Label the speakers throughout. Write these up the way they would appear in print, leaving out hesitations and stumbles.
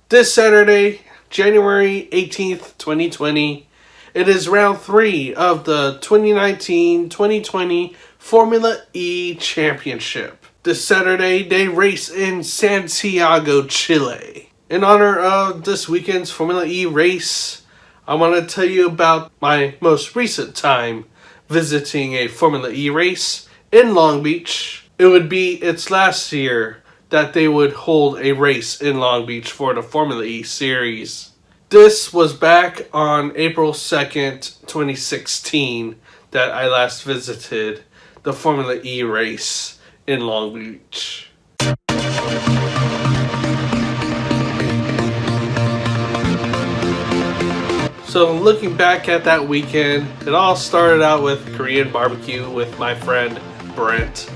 Speaker 1: This Saturday, January 18th, 2020, it is round 3 of the 2019-2020 Formula E Championship. This Saturday, they race in Santiago, Chile. In honor of this weekend's Formula E race, I want to tell you about my most recent time visiting a Formula E race in Long Beach. It would be its last year that they would hold a race in Long Beach for the Formula E series. This was back on April 2nd, 2016 that I last visited the Formula E race in Long Beach. So looking back at that weekend, it all started out with Korean barbecue with my friend Brent.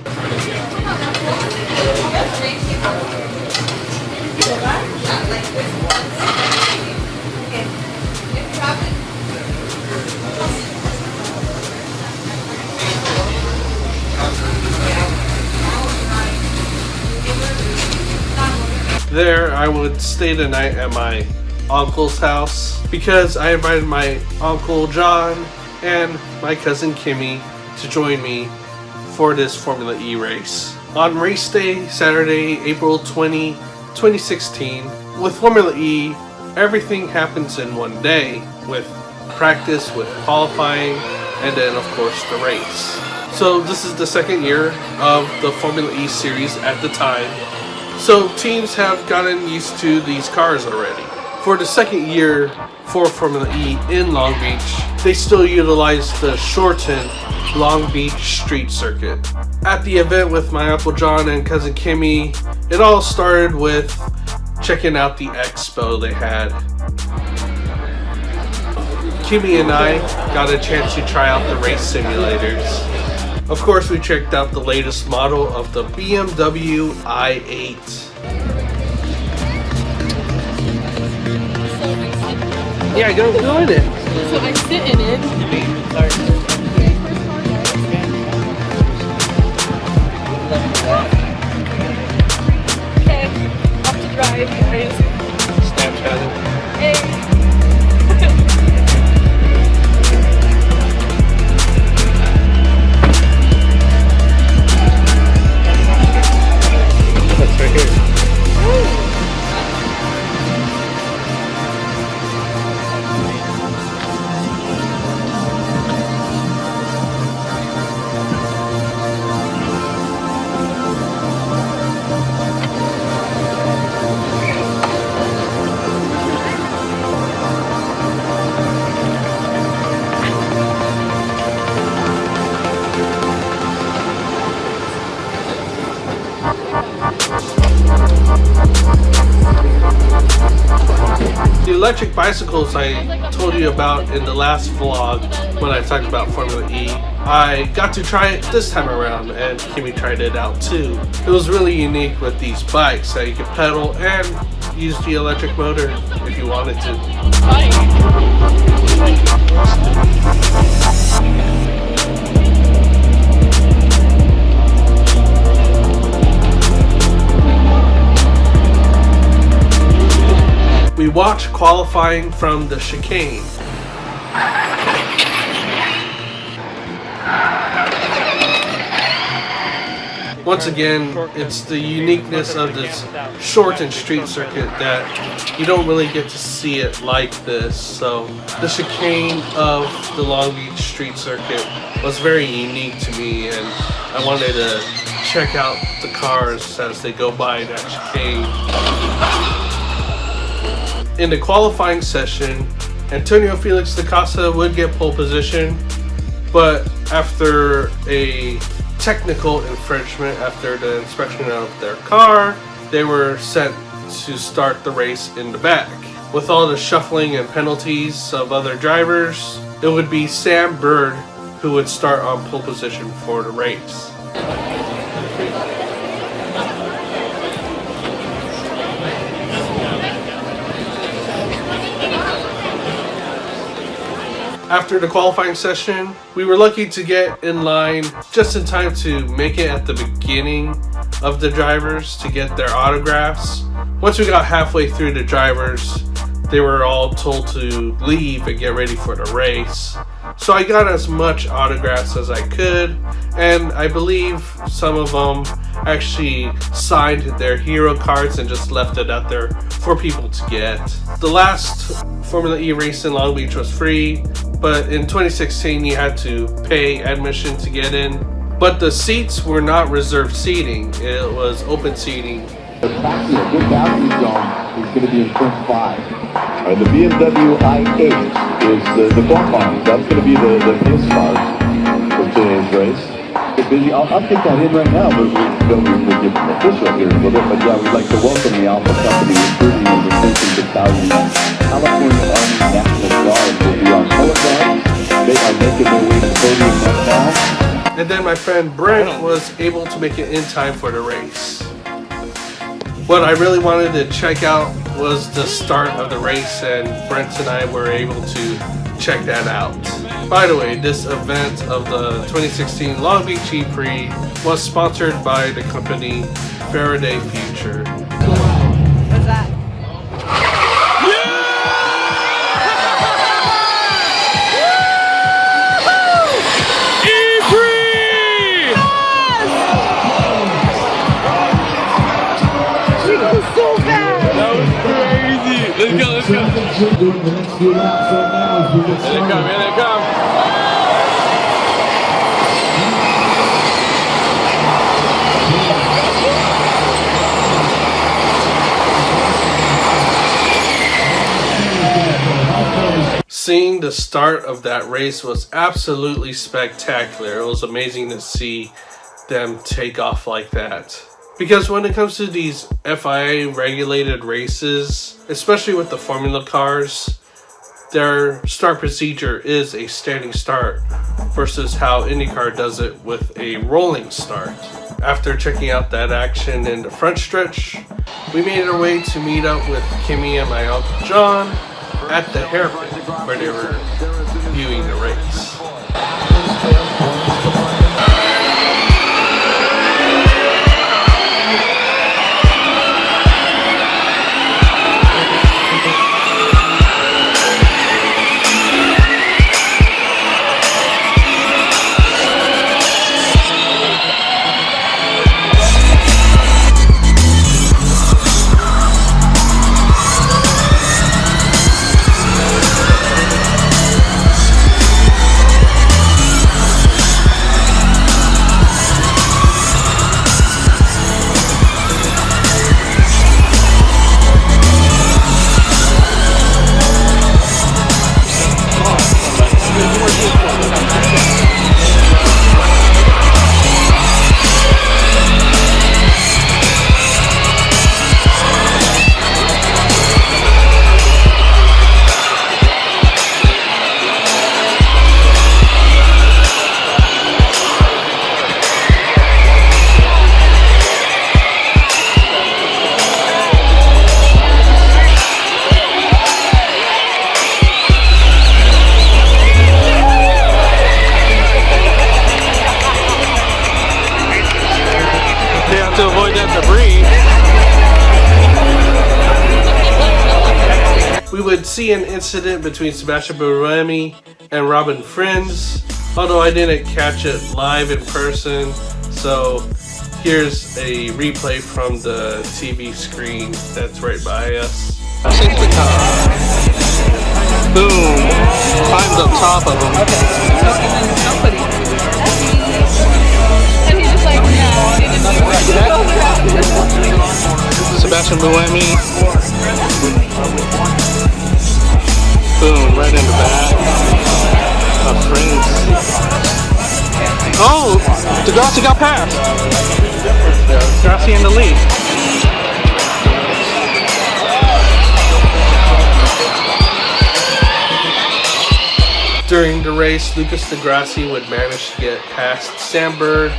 Speaker 1: There, I would stay the night at my uncle's house because I invited my uncle John and my cousin Kimmy to join me for this Formula E race. On race day, Saturday, April 20, 2016, with Formula E, everything happens in one day with practice, with qualifying, and then of course the race. So this is the second year of the Formula E series at the time. So teams have gotten used to these cars already. For the second year for Formula E in Long Beach, they still utilize the shortened Long Beach street circuit. At the event with my Uncle John and cousin Kimmy, it all started with checking out the expo they had. Kimmy and I got a chance to try out the race simulators. Of course, we checked out the latest model of the BMW i8. Yeah, go in it.
Speaker 2: So I sit in it. Okay, off to drive, guys.
Speaker 1: Snapchat it.
Speaker 2: Hey.
Speaker 1: That's right here. The electric bicycles I told you about in the last vlog when I talked about Formula E, I got to try it this time around and Kimmy tried it out too. It was really unique with these bikes that you could pedal and use the electric motor if you wanted to. We watched qualifying from the chicane. Once again, it's the uniqueness of this shortened street circuit that you don't really get to see it like this. So the chicane of the Long Beach street circuit was very unique to me, and I wanted to check out the cars as they go by that chicane. In the qualifying session, Antonio Felix da Casa would get pole position, but after a technical infringement, after the inspection of their car, they were sent to start the race in the back. With all the shuffling and penalties of other drivers, it would be Sam Bird who would start on pole position for the race. After the qualifying session, we were lucky to get in line just in time to make it at the beginning of the drivers to get their autographs. Once we got halfway through the drivers, they were all told to leave and get ready for the race. So I got as much autographs as I could, and I believe some of them actually signed their hero cards and just left it out there for people to get. The last Formula E race in Long Beach was free, but in 2016 you had to pay admission to get in. But the seats were not reserved seating, it was open seating.
Speaker 3: The good passing zone is going to be in turn 5. The BMW i8 is the bonbon. That's going to be the pace car for today's race. I'll take that in right now, but we'll give them official here in a little bit. But yeah, we'd like to welcome the Alpha Company, including the recruiting 6,000 California Army National Guard will be on telegram. They are making their way to the podium right now.
Speaker 1: And then my friend Brent was able to make it in time for the race. What I really wanted to check out was the start of the race, and Brent and I were able to check that out. By the way, this event of the 2016 Long Beach E-Prix was sponsored by the company Faraday Future.
Speaker 2: What's that?
Speaker 4: Let's go, let's go. Doing the next few laps right now as we get started. Here they come, here they come.
Speaker 1: Seeing the start of that race was absolutely spectacular. It was amazing to see them take off like that. Because when it comes to these FIA regulated races, especially with the formula cars, their start procedure is a standing start versus how IndyCar does it with a rolling start. After checking out that action in the front stretch, we made our way to meet up with Kimmy and my Uncle John at the hairpin where they were viewing the race.
Speaker 4: To avoid that debris.
Speaker 1: We would see an incident between Sebastian Buemi and Robin Friends, although I didn't catch it live in person, so here's a replay from the TV screen that's right by us.
Speaker 4: Boom! Climbs up top of him.
Speaker 2: Nobody. And he just like,
Speaker 4: Sebastian Buemi. Boom, right in the back. Of Friends. Oh, Degrassi got past. Degrassi in the lead.
Speaker 1: During the race, Lucas Degrassi would manage to get past Sandberg.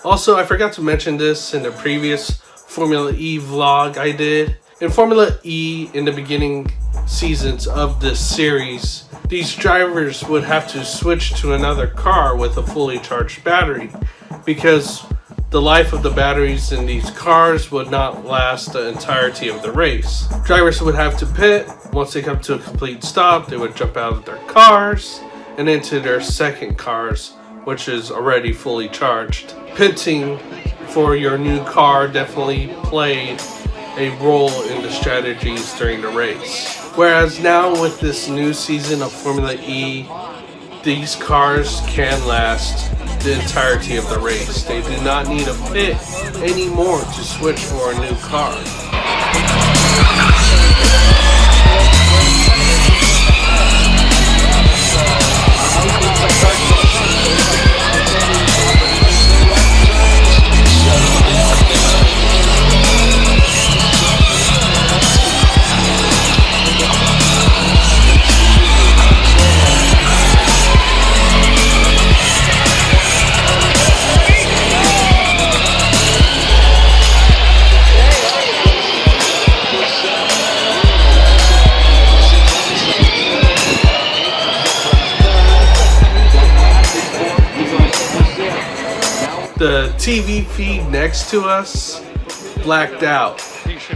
Speaker 1: Also, I forgot to mention this in the previous Formula E vlog I did. In Formula E, in the beginning seasons of this series, these drivers would have to switch to another car with a fully charged battery because the life of the batteries in these cars would not last the entirety of the race. Drivers would have to pit. Once they come to a complete stop, they would jump out of their cars and into their second cars, which is already fully charged. Pitting for your new car definitely played a role in the strategies during the race. Whereas now with this new season of Formula E, these cars can last the entirety of the race. They do not need a pit anymore to switch for a new car. The TV feed next to us blacked out.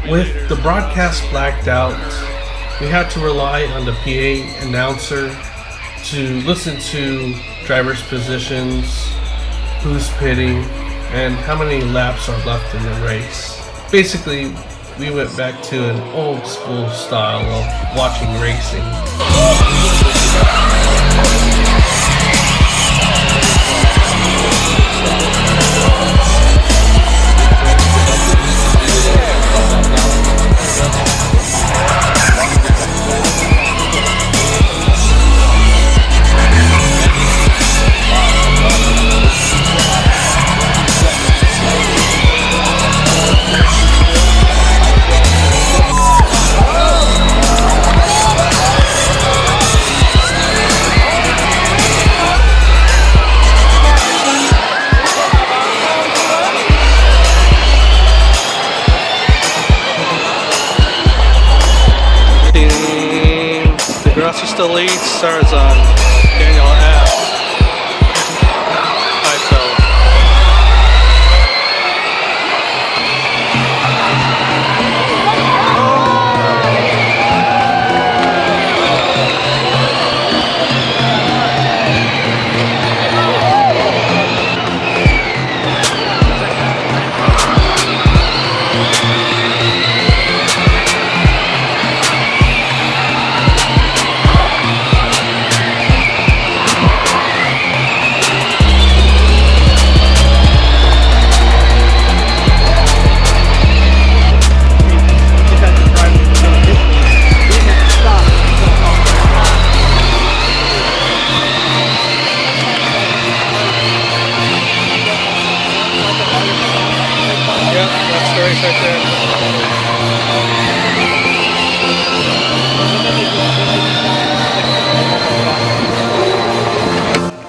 Speaker 1: With the broadcast blacked out, we had to rely on the PA announcer to listen to drivers' positions, who's pitting, and how many laps are left in the race. Basically, we went back to an old school style of watching racing. Degrassi still leads, starts on Daniel F.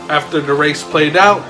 Speaker 1: After the race played out,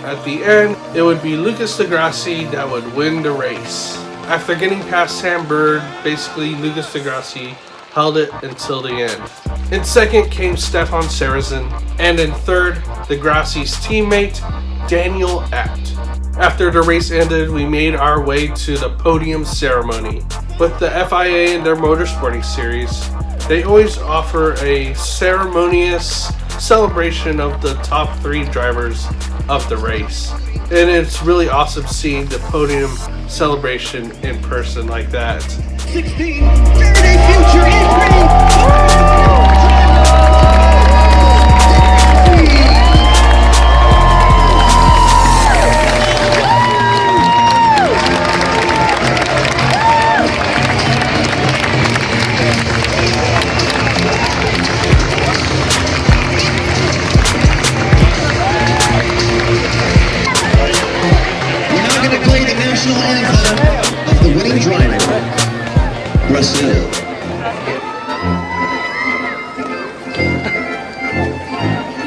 Speaker 1: at the end, it would be Lucas Degrassi that would win the race. After getting past Sam Bird, basically Lucas Degrassi held it until the end. In second came Stefan Sarrazin, and in third, Degrassi's teammate, Daniel Abt. After the race ended, we made our way to the podium ceremony. With the FIA and their motorsporting series, they always offer a ceremonious celebration of the top 3 drivers of the race. And it's really awesome seeing the podium celebration in person like that.
Speaker 5: 16, Faraday Future is ready. We're now going to play the national anthem of the winning driver, Brazil.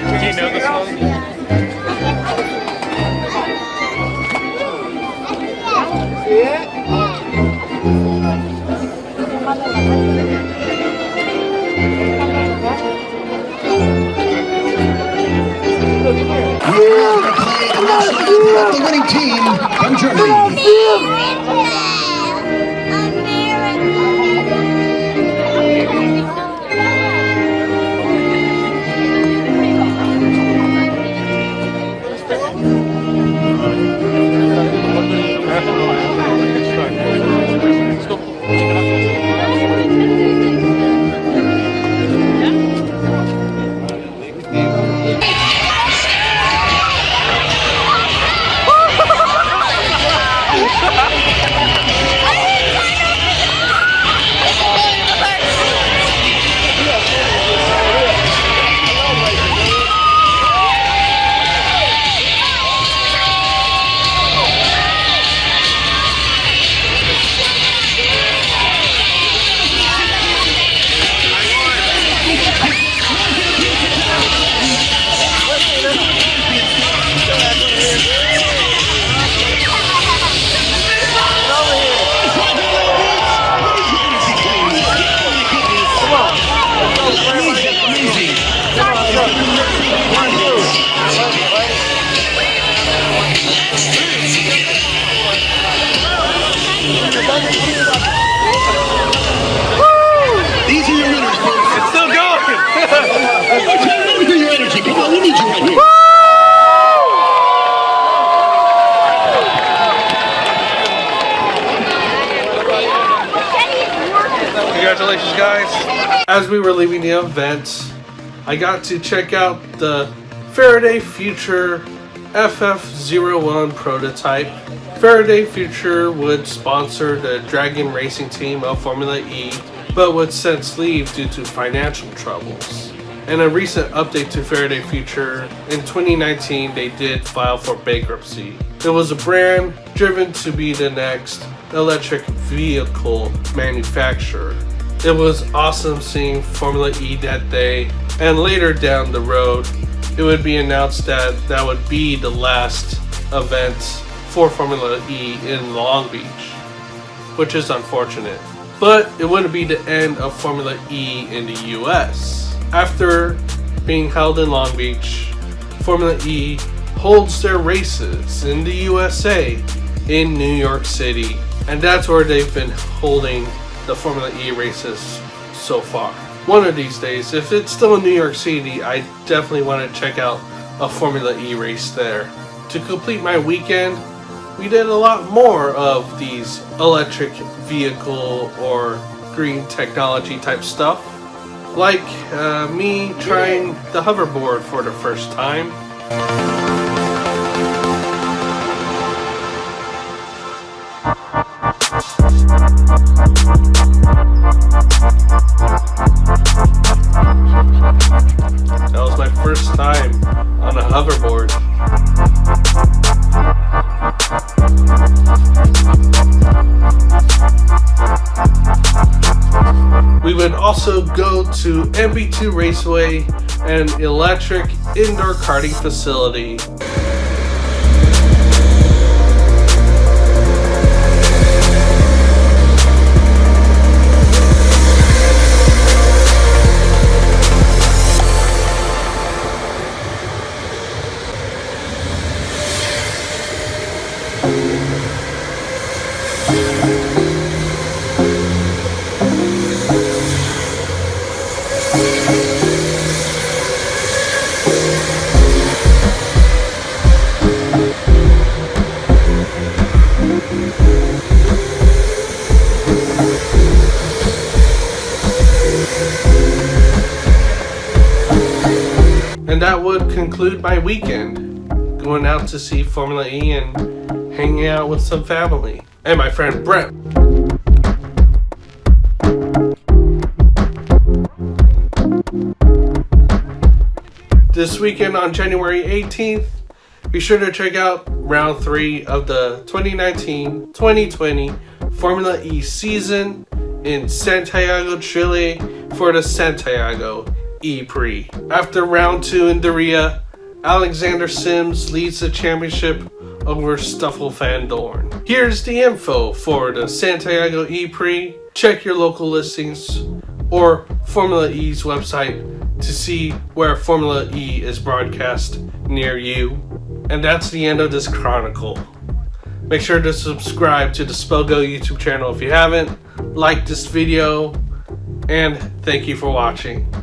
Speaker 6: Do you know the song?
Speaker 5: of the winning team from Germany. These are your winners, folks.
Speaker 1: It's still going!
Speaker 5: Let me feel your energy. Come on, we need you right here.
Speaker 1: Congratulations, guys. As we were leaving the event, I got to check out the Faraday Future FF01 prototype. Faraday Future would sponsor the Dragon racing team of Formula E, but would since leave due to financial troubles. In a recent update to Faraday Future, in 2019 they did file for bankruptcy. It was a brand driven to be the next electric vehicle manufacturer. It was awesome seeing Formula E that day, and later down the road it would be announced that that would be the last event for Formula E in Long Beach, which is unfortunate. But it wouldn't be the end of Formula E in the US. After being held in Long Beach, Formula E holds their races in the USA in New York City, and that's where they've been holding the Formula E races so far. One of these days, if it's still in New York City, I definitely want to check out a Formula E race there. To complete my weekend, we did a lot more of these electric vehicle or green technology type stuff, like me trying the hoverboard for the first time. That was my first time on a hoverboard. We would also go to MB2 Raceway, an electric indoor karting facility. And that would conclude my weekend, going out to see Formula E and hanging out with some family and my friend Brent. This weekend on January 18th, be sure to check out round 3 of the 2019-2020 Formula E season in Santiago, Chile for the Santiago E-Prix. After round 2 in Doria, Alexander Sims leads the championship over Stoffel van Dorn. Here's the info for the Santiago E-Prix. Check your local listings or Formula E's website to see where Formula E is broadcast near you. And that's the end of this chronicle. Make sure to subscribe to the Spellgo YouTube channel if you haven't. Like this video, and thank you for watching.